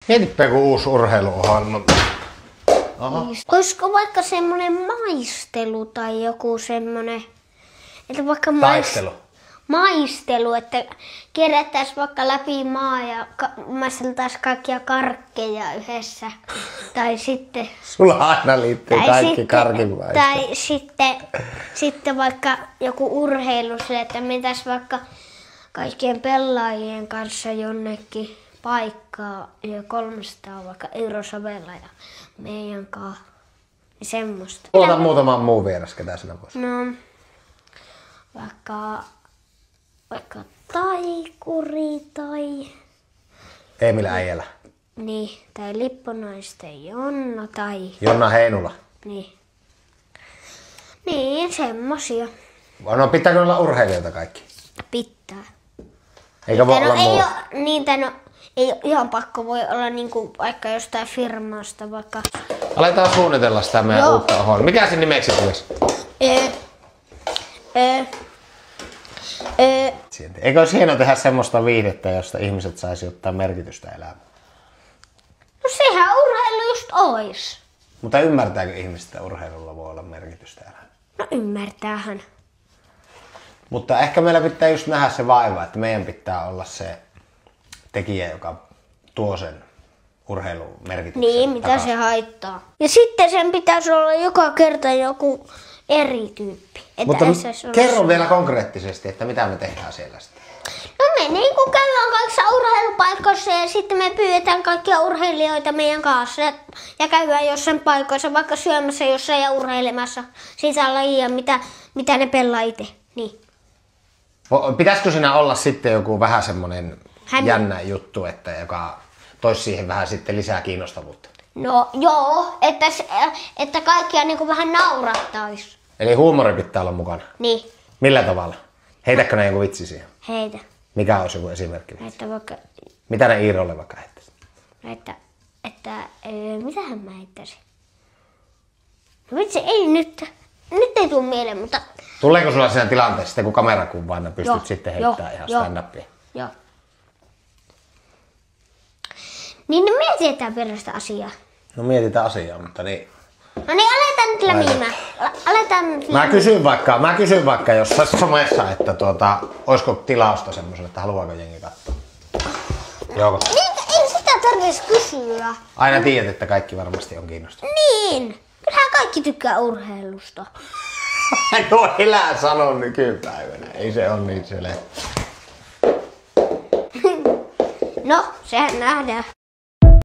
Mietipä joku uusi urheiluohjelma. Olisiko vaikka semmonen maistelu tai joku semmonen, että vaikka Taistelu. maistelu, että kerättäisiin vaikka läpi maa ja maisteltaisiin kaikkia karkkeja yhdessä. Tai sitten... Sulla aina liittyy kaikki karkinmaista. Tai sitten vaikka joku urheilu, että mentäisiin vaikka kaikkien pelaajien kanssa jonnekin paikkaa ja 300 vaikka Eurosavella ja meidän kanssa. Semmoista. Ota muutaman muun vieras, ketä sinä voisi. No, vaikka taikuri tai... Emil Äijälä. Niin, tai Lipponaisten Jonna tai... Jonna Heinula. Niin. Niin, semmosia. No pitääkö olla urheilijoita kaikki? Pitää. Eikä voi olla ei muu. ei ole ihan pakko, voi olla niinku vaikka jostain firmasta vaikka... Aletaan suunnitella sitä meidän uutta ohjelmaa. Mikä sen nimeksi tulisi? Eikö olisi hienoa tehdä semmoista viihdettä, josta ihmiset saisi ottaa merkitystä elämään? No sehän urheilu just ois. Mutta ymmärtääkö ihmiset, että urheilulla voi olla merkitystä elämään? No ymmärtäähän. Mutta ehkä meillä pitää just nähdä se vaiva, että meidän pitää olla se tekijä, joka tuo sen urheilumerkityksen Niin, mitä takaisin. se haittaa. Ja sitten sen pitäisi olla joka kerta joku eri tyyppi. Että Mutta ei saisi olla kerro vielä konkreettisesti, että mitä me tehdään siellä sitten. No me niinku käydään kaikissa urheilupaikoissa ja sitten me pyydetään kaikkia urheilijoita meidän kanssa. Ja käydään jossain paikoissa, vaikka syömässä jossain ja urheilemassa sitä lajia, mitä ne pelaa itse. Niin. Pitäisikö siinä olla sitten joku vähän semmonen jännä juttu, että joka toisi siihen vähän sitten lisää kiinnostavuutta? No joo, että kaikkia niinku vähän naurattais. Eli huumori pitää olla mukana. Niin, Millä tavalla? Heitäkö ne joku vitsi siihen? heitä. Mikä olisi joku esimerkki? Että vaikka, Mitä ne Iirolle vaikka heittäisi? mitähän mä heittäisin? No vitsi, ei nyt ei tuu mieleen, mutta... Tuleeko sulla siinä tilanteessa sitten, kun kamerakuvaana pystyt Joo, sitten heittämään ihan joo. stand-upia? Joo. Niin me mietitään perästä asiaa. No mietitään asiaa, mutta niin... No niin, aletaan nyt lämimään. Mä kysyn vaikka jossain somessa, että olisiko tilausta semmoiselle, että haluaako jengi katsoa? Joo. Ei sitä tarvitsisi kysyä. Aina tiedät, että kaikki varmasti on kiinnostunut. Niin. Kyllähän kaikki tykkää urheilusta. No elää sano nykypäivänä, ei se ole niin selvä. No, sehän nähdään.